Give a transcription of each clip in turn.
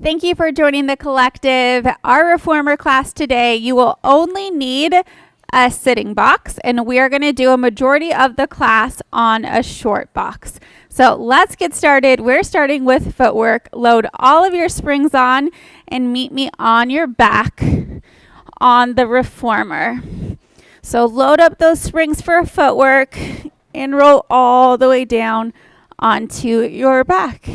Thank you for joining the collective. Our reformer class today, you will only need a sitting box, and we are going to do a majority of the class on a short box. So let's get started. We're starting with footwork. Load all of your springs on and meet me on your back on the reformer. So load up those springs for footwork and roll all the way down onto your back.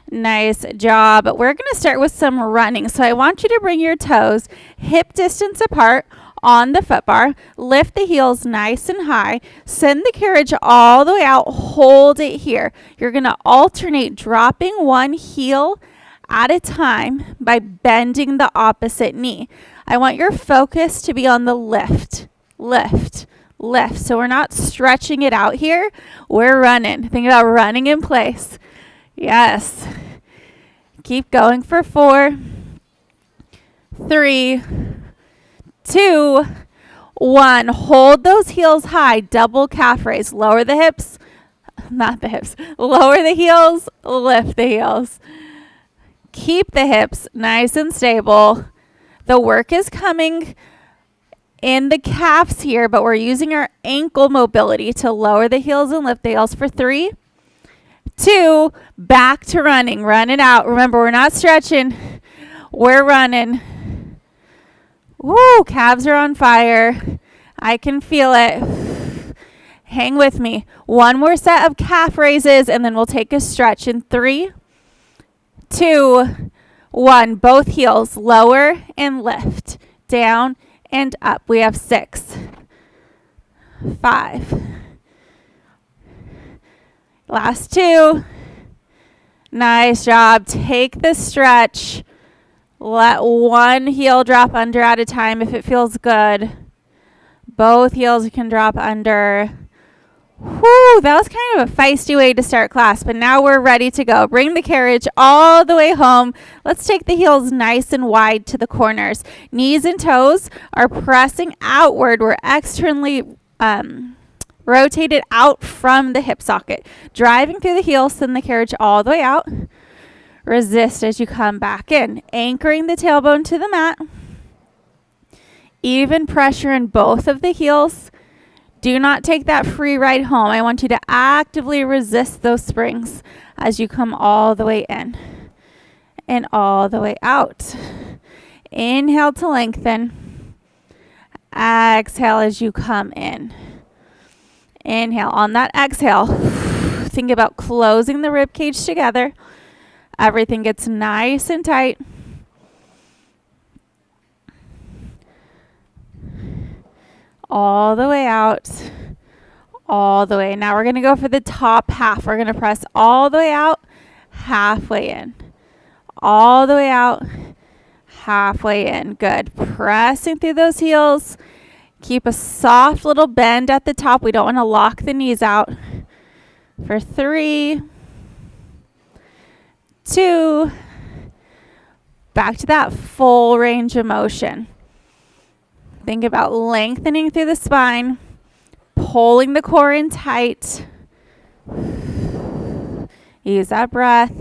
Nice job. We're going to start with some running. So I want you to bring your toes hip distance apart on the foot bar. Lift the heels nice and high. Send the carriage all the way out. Hold it here. You're going to alternate dropping one heel at a time by bending the opposite knee. I want your focus to be on the lift, lift, lift. So we're not stretching it out here. We're running. Think about running in place. Yes. Keep going for 4, 3, 2, 1. Hold those heels high. Double calf raise. Lower the hips. Not the hips. Lower the heels. Lift the heels. Keep the hips nice and stable. The work is coming in the calves here, but we're using our ankle mobility to lower the heels and lift the heels for 3, 2, back to running. Run it out. Remember, we're not stretching. We're running. Woo, calves are on fire. I can feel it. Hang with me. One more set of calf raises, and then we'll take a stretch in 3, 2, 1. Both heels lower and lift. Down and up. We have 6, 5. Last 2. Nice job. Take the stretch. Let one heel drop under at a time if it feels good. Both heels can drop under. Whew, that was kind of a feisty way to start class, but now we're ready to go. Bring the carriage all the way home. Let's take the heels nice and wide to the corners. Knees and toes are pressing outward. We're externally rotated out from the hip socket. Driving through the heels, send the carriage all the way out. Resist as you come back in. Anchoring the tailbone to the mat. Even pressure in both of the heels. Do not take that free ride home. I want you to actively resist those springs as you come all the way in and all the way out. Inhale to lengthen. Exhale as you come in. Inhale. On that exhale, think about closing the rib cage together. Everything gets nice and tight. All the way out. All the way. Now we're going to go for the top half. We're going to press all the way out, halfway in. All the way out, halfway in. Good. Pressing through those heels. Keep a soft little bend at the top. We don't want to lock the knees out. For 3, 2, back to that full range of motion. Think about lengthening through the spine, pulling the core in tight. Use that breath.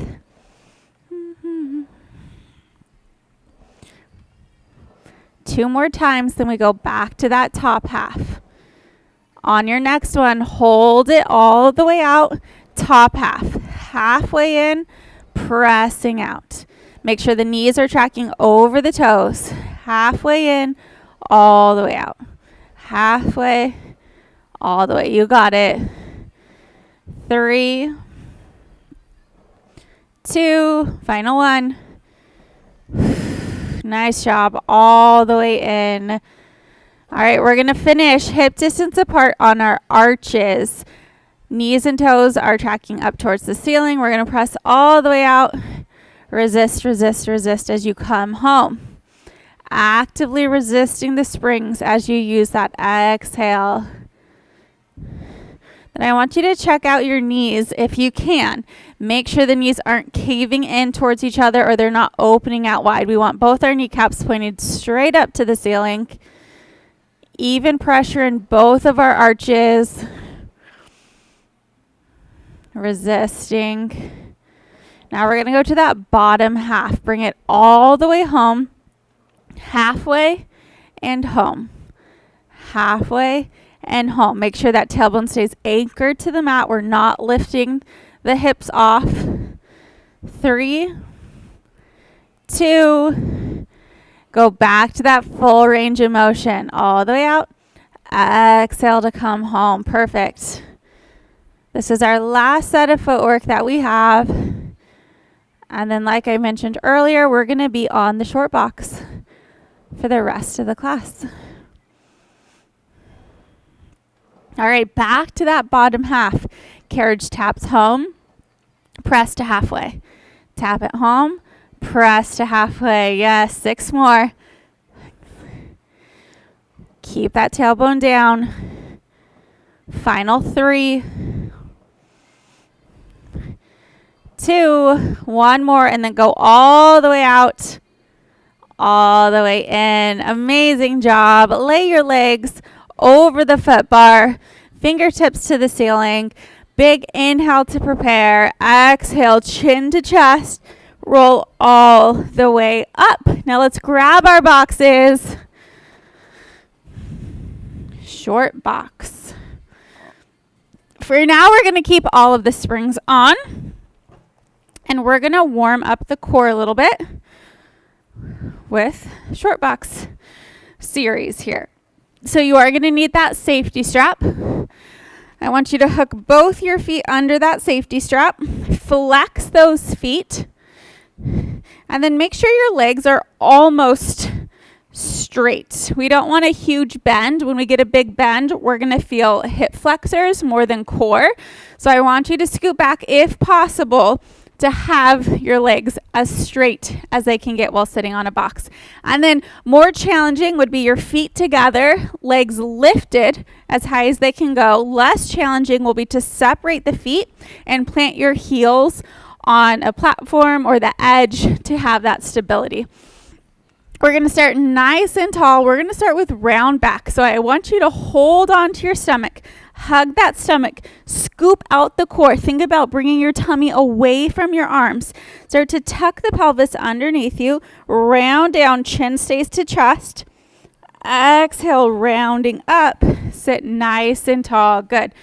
Two more times, then we go back to that top half. On your next one, hold it all the way out, top half. Halfway in, pressing out. Make sure the knees are tracking over the toes. Halfway in, all the way out. Halfway, all the way. You got it. 3, 2, final one. Nice job. All the way in. All right, we're going to finish hip distance apart on our arches. Knees and toes are tracking up towards the ceiling. We're going to press all the way out. Resist, resist, resist as you come home. Actively resisting the springs as you use that exhale. Then I want you to check out your knees if you can. Make sure the knees aren't caving in towards each other or they're not opening out wide. We want both our kneecaps pointed straight up to the ceiling. Even pressure in both of our arches. Resisting. Now we're going to go to that bottom half. Bring it all the way home, halfway and home, halfway and home. Make sure that tailbone stays anchored to the mat. We're not lifting the hips off. 3, 2, go back to that full range of motion all the way out. Exhale to come home. Perfect. This is our last set of footwork that we have. And then, like I mentioned earlier, we're going to be on the short box for the rest of the class. All right, back to that bottom half. Carriage taps home, press to halfway. Tap it home, press to halfway. Yes, 6 more. Keep that tailbone down. Final 3, 2, 1 more, and then go all the way out, all the way in. Amazing job. Lay your legs over the foot bar, fingertips to the ceiling. Big inhale to prepare. Exhale, chin to chest. Roll all the way up. Now let's grab our boxes. Short box. For now, we're going to keep all of the springs on. And we're going to warm up the core a little bit with short box series here. So you are going to need that safety strap. I want you to hook both your feet under that safety strap. Flex those feet. And then make sure your legs are almost straight. We don't want a huge bend. When we get a big bend, we're going to feel hip flexors more than core. So I want you to scoot back if possible to have your legs as straight as they can get while sitting on a box. And then more challenging would be your feet together, legs lifted as high as they can go. Less challenging will be to separate the feet and plant your heels on a platform or the edge to have that stability. We're going to start nice and tall. We're going to start with round back. So I want you to hold on to your stomach. Hug that stomach. Scoop out the core. Think about bringing your tummy away from your arms. Start to tuck the pelvis underneath you. Round down. Chin stays to chest. Exhale, rounding up. Sit nice and tall. Good.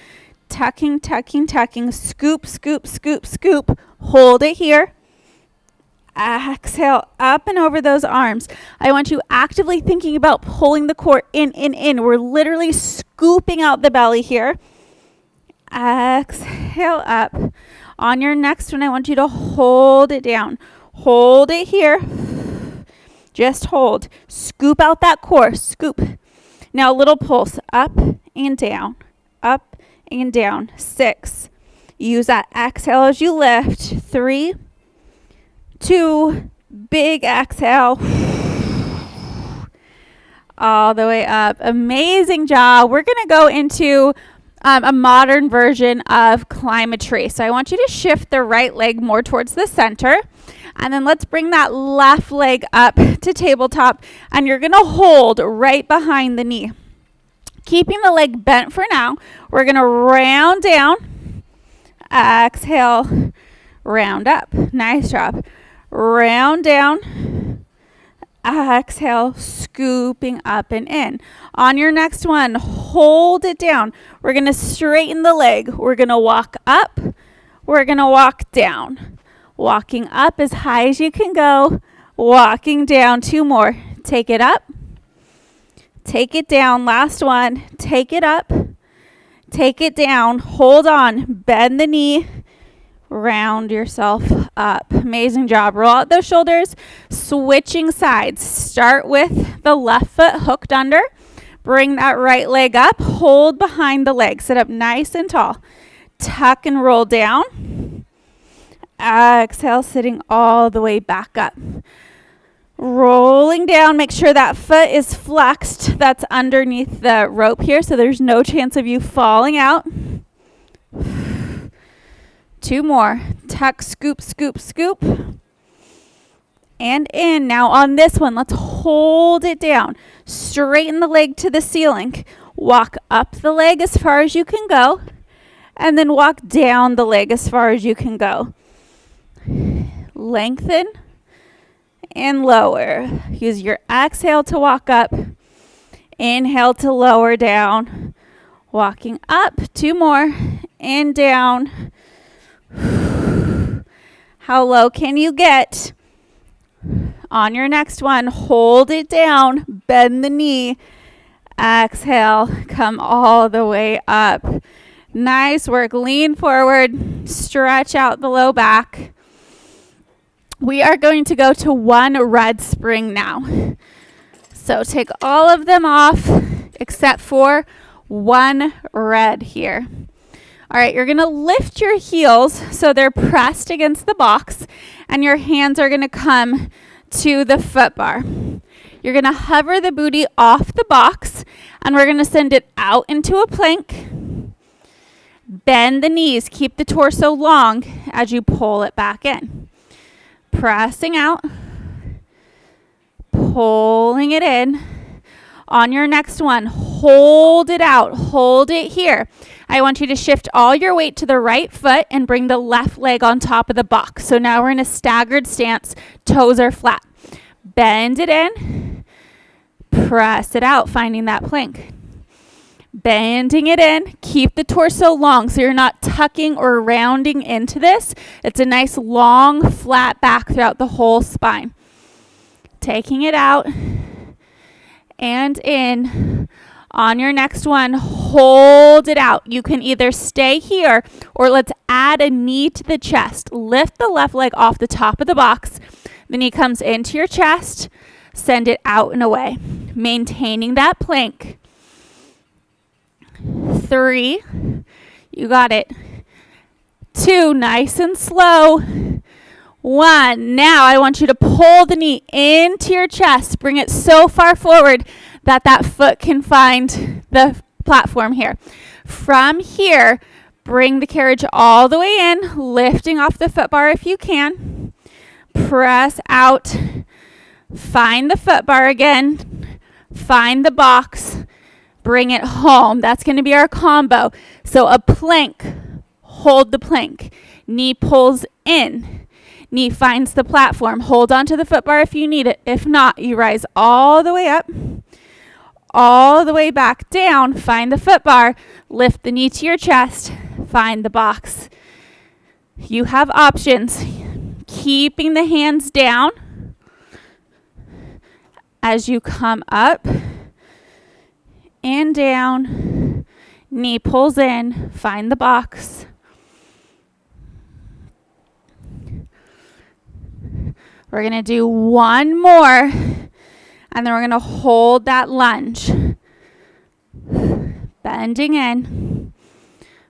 Tucking, tucking, tucking. Scoop, scoop, scoop, scoop. Hold it here. Exhale, up and over those arms. I want you actively thinking about pulling the core in. We're literally scooping out the belly here. Exhale, up. On your next one, I want you to hold it down. Hold it here. Just hold. Scoop out that core. Scoop. Now a little pulse. Up and down. Up and down. 6. Use that exhale as you lift. 3, 2, big exhale. All the way up. Amazing job. We're going to go into a modern version of climb a tree. So I want you to shift the right leg more towards the center. And then let's bring that left leg up to tabletop. And you're going to hold right behind the knee. Keeping the leg bent for now. We're going to round down. Exhale. Round up. Nice job. Round down. Exhale, scooping up and in. On your next one, hold it down. We're going to straighten the leg. We're going to walk up. We're going to walk down. Walking up as high as you can go. Walking down. 2 more. Take it up. Take it down. Last one. Take it up. Take it down. Hold on. Bend the knee. Round yourself up. Amazing job. Roll out those shoulders. Switching sides. Start with the left foot hooked under. Bring that right leg up. Hold behind the leg. Sit up nice and tall. Tuck and roll down. Exhale, sitting all the way back up. Rolling down. Make sure that foot is flexed. That's underneath the rope here, so there's no chance of you falling out. 2 more. Tuck, scoop, scoop, scoop. And in. Now on this one, let's hold it down. Straighten the leg to the ceiling. Walk up the leg as far as you can go. And then walk down the leg as far as you can go. Lengthen and lower. Use your exhale to walk up. Inhale to lower down. Walking up. 2 more. And down. How low can you get? On your next one, hold it down. Bend the knee. Exhale. Come all the way up. Nice work. Lean forward. Stretch out the low back. We are going to go to 1 red spring now. So take all of them off except for 1 red here. All right, you're going to lift your heels so they're pressed against the box, and your hands are going to come to the foot bar. You're going to hover the booty off the box, and we're going to send it out into a plank. Bend the knees. Keep the torso long as you pull it back in. Pressing out. Pulling it in. On your next one, hold it out. Hold it here. I want you to shift all your weight to the right foot and bring the left leg on top of the box. So now we're in a staggered stance. Toes are flat. Bend it in. Press it out, finding that plank. Bending it in. Keep the torso long so you're not tucking or rounding into this. It's a nice long, flat back throughout the whole spine. Taking it out and in. On your next one, hold it out. You can either stay here or let's add a knee to the chest. Lift the left leg off the top of the box. The knee comes into your chest. Send it out and away. Maintaining that plank. 3. You got it. 2. Nice and slow. 1. Now I want you to pull the knee into your chest. Bring it so far forward that that foot can find the platform here. From here, bring the carriage all the way in, lifting off the foot bar if you can. Press out. Find the foot bar again. Find the box. Bring it home. That's going to be our combo. So a plank. Hold the plank. Knee pulls in. Knee finds the platform. Hold on to the foot bar if you need it. If not, you rise all the way up. All the way back down. Find the foot bar. Lift the knee to your chest. Find the box. You have options. Keeping the hands down as you come up and down. Knee pulls in. Find the box. We're going to do 1 more. And then we're going to hold that lunge. Bending in.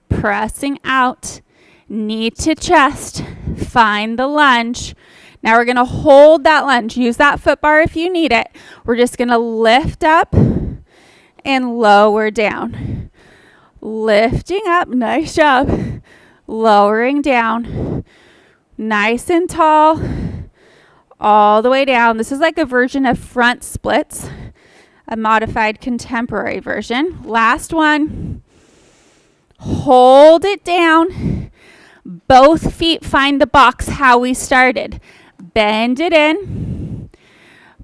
Pressing out. Knee to chest. Find the lunge. Now we're going to hold that lunge. Use that foot bar if you need it. We're just going to lift up and lower down. Lifting up. Nice job. Lowering down. Nice and tall. All the way down. This is like a version of front splits, a modified contemporary version. Last one. Hold it down. Both feet find the box how we started. Bend it in.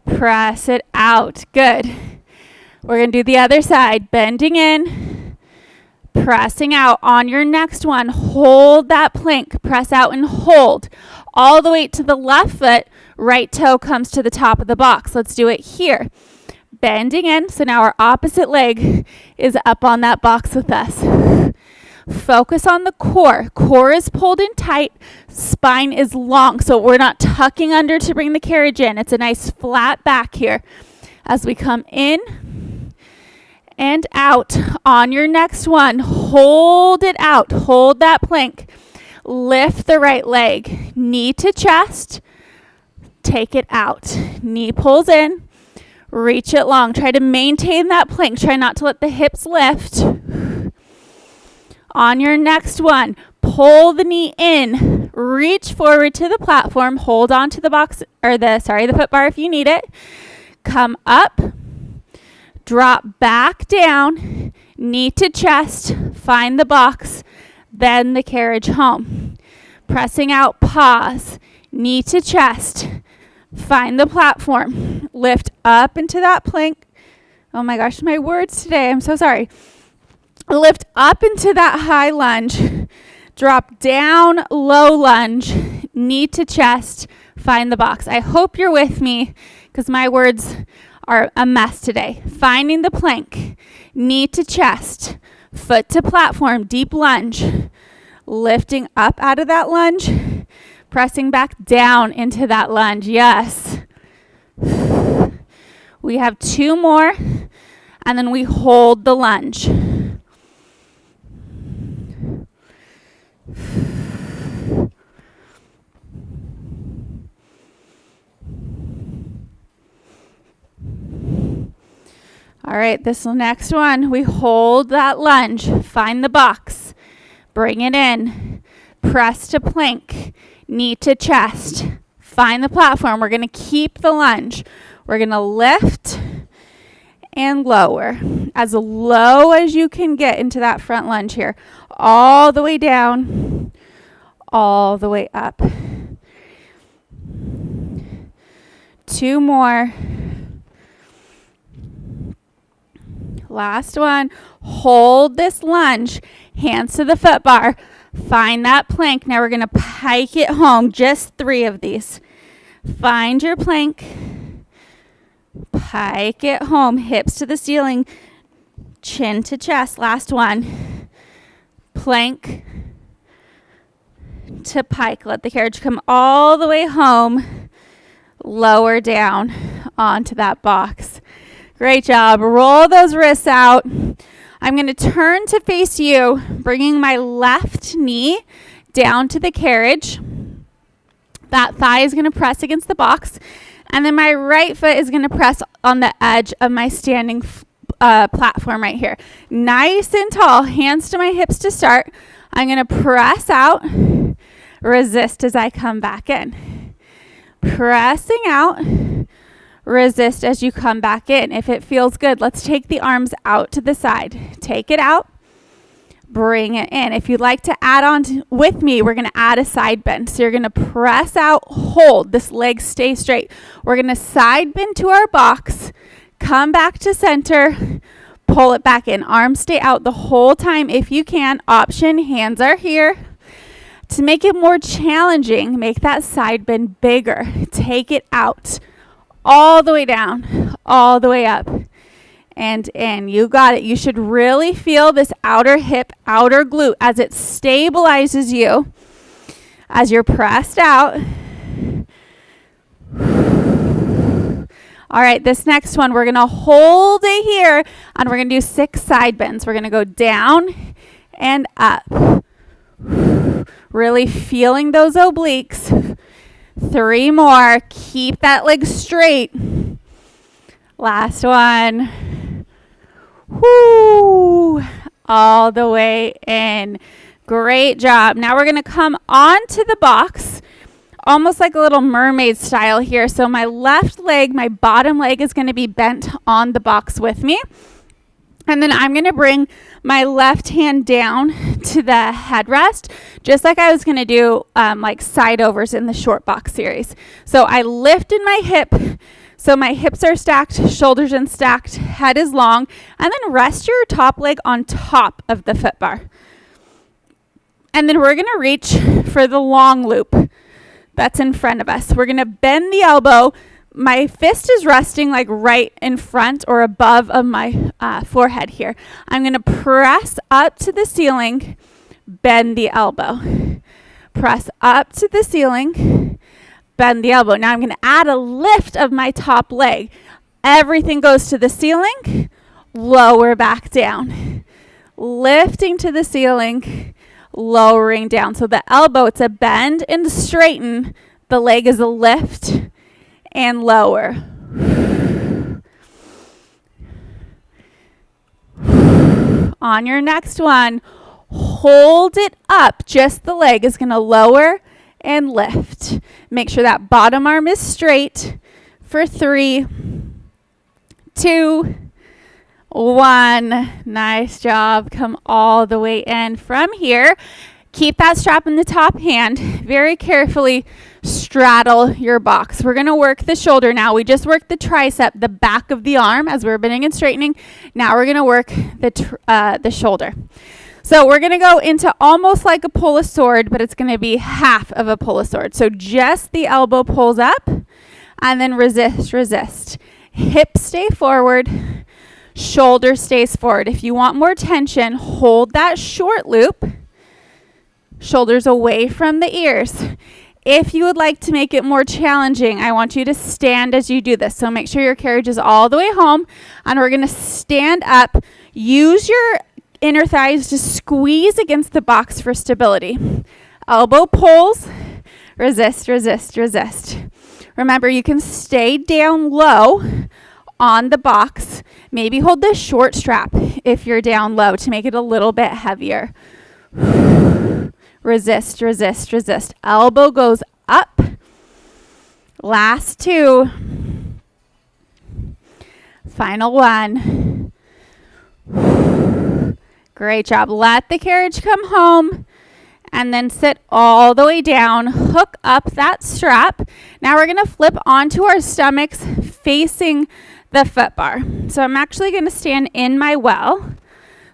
Press it out. Good. We're going to do the other side. Bending in. Pressing out. On your next one, hold that plank. Press out and hold. All the way to the left foot. Right toe comes to the top of the box. Let's do it here. Bending in. So now our opposite leg is up on that box with us. Focus on the core. Core is pulled in tight. Spine is long. So we're not tucking under to bring the carriage in. It's a nice flat back here. As we come in and out. On your next one, hold it out. Hold that plank. Lift the right leg. Knee to chest. Take it out. Knee pulls in. Reach it long. Try to maintain that plank. Try not to let the hips lift. On your next one, pull the knee in. Reach forward to the platform. Hold on to the box or the foot bar if you need it. Come up. Drop back down. Knee to chest. Find the box. Bend the carriage home. Pressing out, pause. knee to chest. Find the platform. Lift up into that plank. Oh my gosh, my words today. I'm so sorry. Lift up into that high lunge. Drop down, low lunge. Knee to chest. Find the box. I hope you're with me because my words are a mess today. Finding the plank. Knee to chest. Foot to platform. Deep lunge. Lifting up out of that lunge. Pressing back down into that lunge. Yes. We have 2 more. And then we hold the lunge. All right, this next one, we hold that lunge. Find the box. Bring it in. Press to plank. Knee to chest. Find the platform. We're going to keep the lunge. We're going to lift and lower. As low as you can get into that front lunge here. All the way down. All the way up. 2 more. Last one. Hold this lunge. Hands to the foot bar. Find that plank. Now we're going to pike it home. Just 3 of these. Find your plank. Pike it home. Hips to the ceiling. Chin to chest. Last one. Plank to pike. Let the carriage come all the way home. Lower down onto that box. Great job. Roll those wrists out. I'm going to turn to face you, bringing my left knee down to the carriage. That thigh is going to press against the box. And then my right foot is going to press on the edge of my standing platform right here. Nice and tall. Hands to my hips to start. I'm going to press out. Resist as I come back in. Pressing out. Resist as you come back in. If it feels good, let's take the arms out to the side. Take it out. Bring it in. If you'd like to add on with me, we're going to add a side bend. So you're going to press out, hold. This leg stay straight. We're going to side bend to our box. Come back to center. Pull it back in. Arms stay out the whole time if you can. Option, hands are here. To make it more challenging, make that side bend bigger. Take it out. All the way down, all the way up, and in. You got it. You should really feel this outer hip, outer glute as it stabilizes you as you're pressed out. All right, this next one, we're going to hold it here, and we're going to do 6 side bends. We're going to go down and up. Really feeling those obliques. 3 more. Keep that leg straight. Last one. Whoo. All the way in. Great job. Now we're going to come onto the box, almost like a little mermaid style here. So my left leg, my bottom leg is going to be bent on the box with me. And then I'm going to bring my left hand down to the headrest, just like I was going to do like side overs in the short box series. So I lifted my hip, so my hips are stacked, shoulders are stacked, head is long, and then rest your top leg on top of the foot bar. And then we're going to reach for the long loop that's in front of us. We're going to bend the elbow. My fist is resting like right in front or above of my forehead here. I'm going to press up to the ceiling, bend the elbow. Press up to the ceiling, bend the elbow. Now I'm going to add a lift of my top leg. Everything goes to the ceiling, lower back down. Lifting to the ceiling, lowering down. So the elbow, it's a bend and straighten. The leg is a lift and lower. On your next one, hold it up. Just the leg is going to lower and lift. Make sure that bottom arm is straight for 3, 2, 1. Nice job. Come all the way in. From here, Keep that strap in the top hand. Very carefully straddle your box. We're going to work the shoulder now. We just worked the tricep, the back of the arm as we're bending and straightening. Now we're going to work the shoulder. So we're going to go into almost like a pull a sword, but it's going to be half of a pull a sword. So just the elbow pulls up and then resist, resist. Hips stay forward. Shoulder stays forward. If you want more tension, hold that short loop. Shoulders away from the ears. If you would like to make it more challenging, I want you to stand as you do this. So make sure your carriage is all the way home. And we're going to stand up. Use your inner thighs to squeeze against the box for stability. Elbow pulls. Resist, resist, resist. Remember, you can stay down low on the box. Maybe hold the short strap if you're down low to make it a little bit heavier. Resist, resist, resist. Elbow goes up. Last two. Final one. Great job. Let the carriage come home and then sit all the way down. Hook up that strap. Now we're going to flip onto our stomachs facing the foot bar. So I'm actually going to stand in my well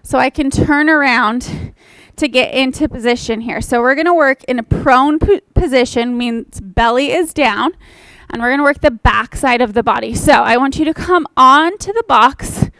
so I can turn around to get into position here. So we're going to work in a prone position, means belly is down, and we're going to work the back side of the body. So I want you to come onto the box.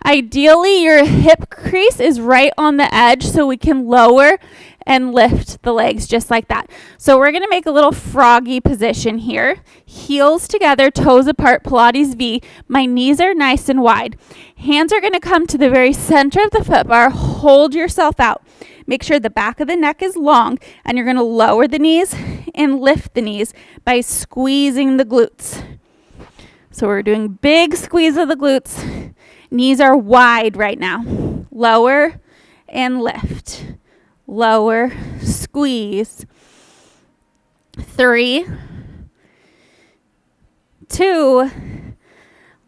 Ideally, your hip crease is right on the edge so we can lower and lift the legs just like that. So we're going to make a little froggy position here. Heels together, toes apart, Pilates V. My knees are nice and wide. Hands are going to come to the very center of the foot bar. Hold yourself out. Make sure the back of the neck is long, and you're going to lower the knees and lift the knees by squeezing the glutes. So we're doing big squeeze of the glutes. Knees are wide right now. Lower and lift. Lower, squeeze. 3, 2,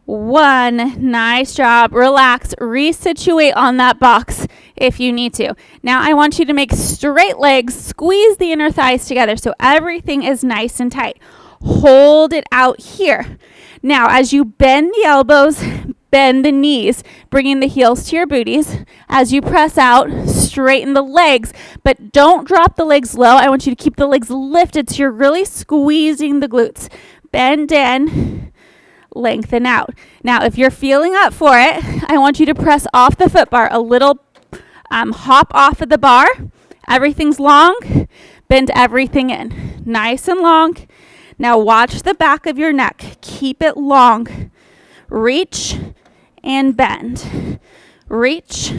1. Nice job. Relax. Resituate on that box if you need to. Now I want you to make straight legs. Squeeze the inner thighs together so everything is nice and tight. Hold it out here. Now as you bend the elbows, bend the knees, bringing the heels to your booties. As you press out, straighten the legs, but don't drop the legs low. I want you to keep the legs lifted so you're really squeezing the glutes. Bend in, lengthen out. Now, if you're feeling up for it, I want you to press off the foot bar, a little hop off of the bar. Everything's long. Bend everything in. Nice and long. Now watch the back of your neck. Keep it long. Reach and bend. Reach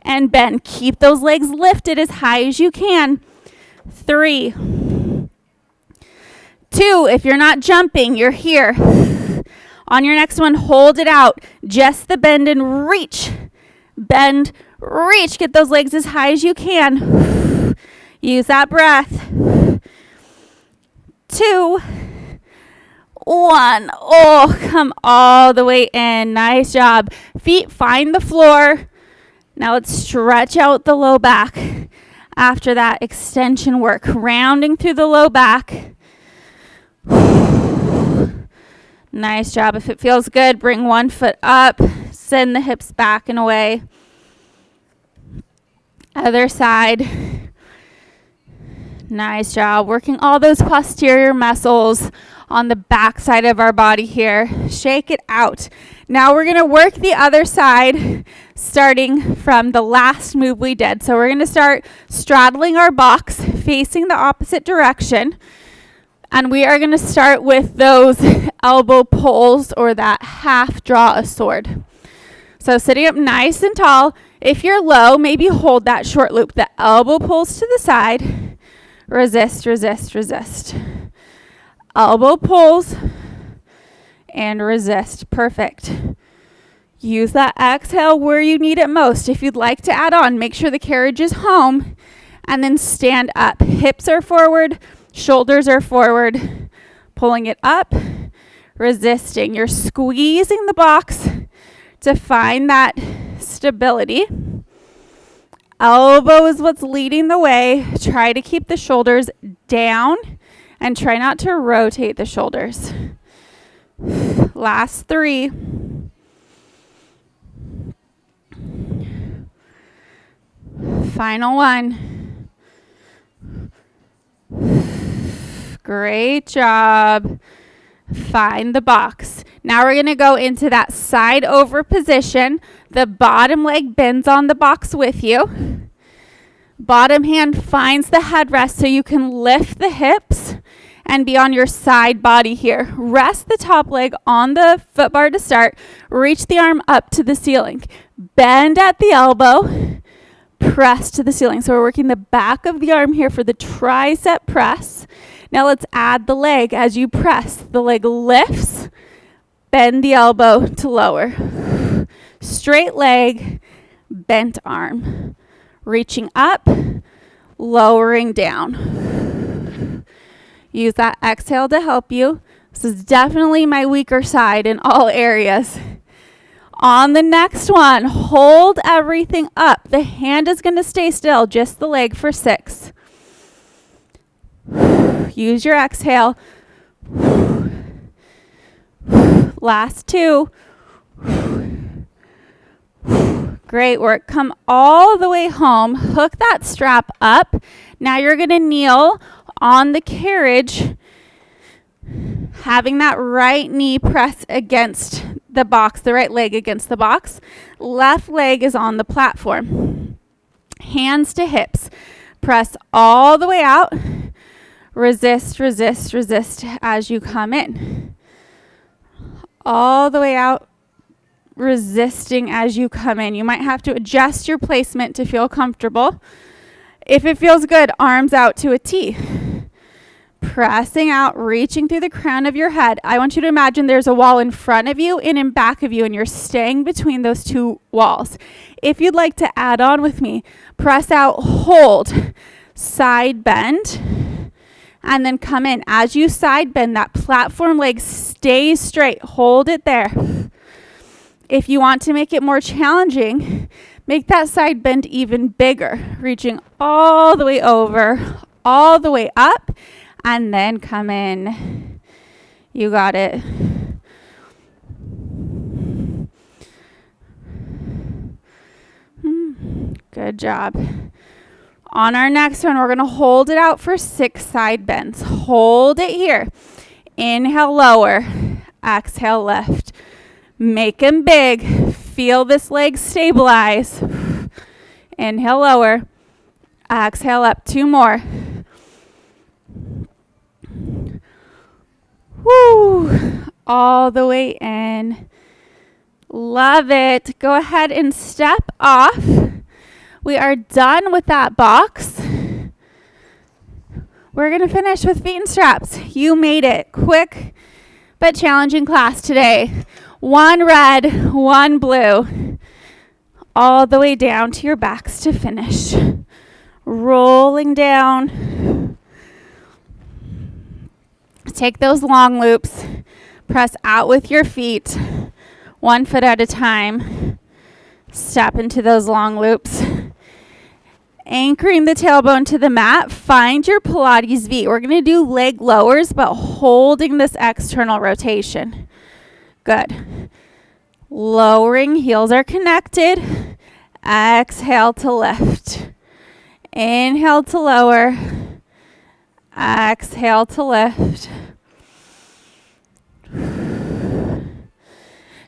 and bend. Keep those legs lifted as high as you can. 3, 2, if you're not jumping, you're here. On your next one, hold it out. Just the bend and reach. Bend, reach. Get those legs as high as you can. Use that breath. 2, 1. Oh, come all the way in. Nice job. Feet find the floor. Now let's stretch out the low back. After that extension work, rounding through the low back. Nice job. If it feels good, bring one foot up. Send the hips back and away. Other side. Nice job. Working all those posterior muscles on the back side of our body here. Shake it out. Now we're going to work the other side starting from the last move we did. So we're going to start straddling our box facing the opposite direction. And we are going to start with those elbow pulls or that half draw a sword. So sitting up nice and tall. If you're low, maybe hold that short loop. The elbow pulls to the side. Resist, resist, resist. Elbow pulls and resist. Perfect. Use that exhale where you need it most. If you'd like to add on, make sure the carriage is home and then stand up. Hips are forward, shoulders are forward. Pulling it up, resisting. You're squeezing the box to find that stability. Elbow is what's leading the way. Try to keep the shoulders down and try not to rotate the shoulders. Last 3. Final 1. Great job. Find the box. Now we're going to go into that side over position. The bottom leg bends on the box with you. Bottom hand finds the headrest so you can lift the hips and be on your side body here. Rest the top leg on the foot bar to start. Reach the arm up to the ceiling. Bend at the elbow. Press to the ceiling. So we're working the back of the arm here for the tricep press. Now let's add the leg as you press. The leg lifts. Bend the elbow to lower. Straight leg, bent arm. Reaching up, lowering down. Use that exhale to help you. This is definitely my weaker side in all areas. On the next one, hold everything up. The hand is going to stay still, just the leg for 6. Use your exhale. Last 2. Great work. Come all the way home. Hook that strap up. Now you're going to kneel on the carriage, having that right knee press against the box, the right leg against the box. Left leg is on the platform. Hands to hips. Press all the way out. Resist, resist, resist as you come in. All the way out. Resisting as you come in. You might have to adjust your placement to feel comfortable. If it feels good, arms out to a T. Pressing out, reaching through the crown of your head. I want you to imagine there's a wall in front of you and in back of you, and you're staying between those 2 walls. If you'd like to add on with me, press out, hold, side bend, and then come in. As you side bend, that platform leg stays straight. Hold it there. If you want to make it more challenging, make that side bend even bigger, reaching all the way over, all the way up, and then come in. You got it. Good job. On our next one, we're going to hold it out for 6 side bends. Hold it here. Inhale, lower. Exhale, lift. Make them big. Feel this leg stabilize. Inhale, lower. Exhale, up. 2 more. Woo! All the way in. Love it. Go ahead and step off. We are done with that box. We're going to finish with feet and straps. You made it. Quick but challenging class today. 1 red, 1 blue. All the way down to your backs to finish. Rolling down. Take those long loops. Press out with your feet. 1 foot at a time. Step into those long loops. Anchoring the tailbone to the mat. Find your Pilates V. We're going to do leg lowers, but holding this external rotation. Good. Lowering, heels are connected. Exhale to lift. Inhale to lower. Exhale to lift.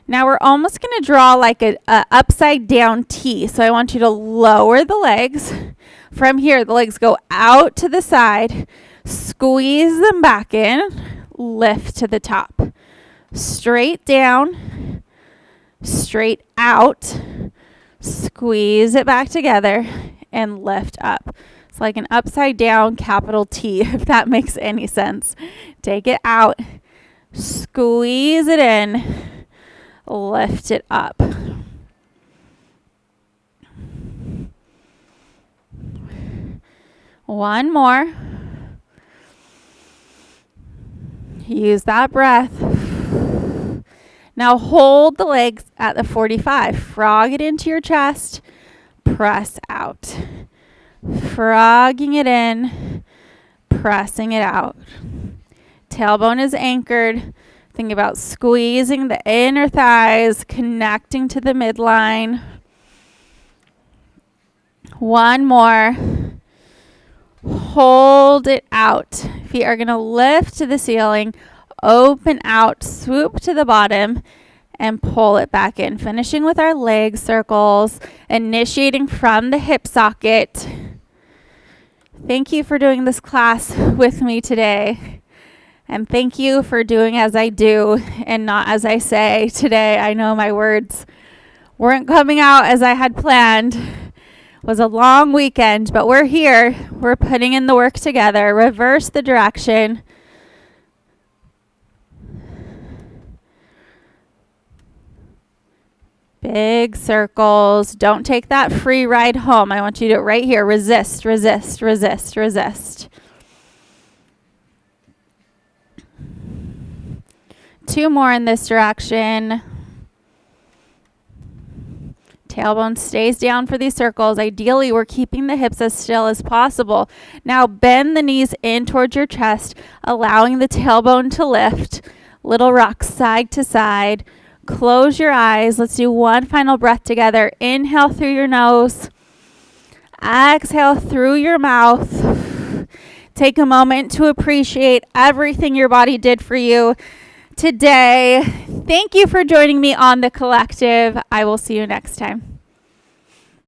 Now we're almost going to draw like a upside down T. So I want you to lower the legs. From here, the legs go out to the side. Squeeze them back in. Lift to the top. Straight down. Straight out. Squeeze it back together and lift up. It's like an upside down capital T, if that makes any sense. Take it out. Squeeze it in. Lift it up. One more. Use that breath. Now hold the legs at the 45. Frog it into your chest. press out. Frogging it in, pressing it out. Tailbone is anchored. Think about squeezing the inner thighs, connecting to the midline. One more. Hold it out. Feet are going to lift to the ceiling, open out, swoop to the bottom, and pull it back in. Finishing with our leg circles, initiating from the hip socket. Thank you for doing this class with me today. And thank you for doing as I do and not as I say today. I know my words weren't coming out as I had planned. It was a long weekend, but we're here. We're putting in the work together. Reverse the direction. Big circles. Don't take that free ride home. I want you to do it right here. Resist, resist, resist, resist. 2 more in this direction. Tailbone stays down for these circles. Ideally, we're keeping the hips as still as possible. Now bend the knees in towards your chest, allowing the tailbone to lift. Little rock side to side. Close your eyes. Let's do one final breath together. Inhale through your nose. Exhale through your mouth. Take a moment to appreciate everything your body did for you today. Thank you for joining me on The Collective. I will see you next time.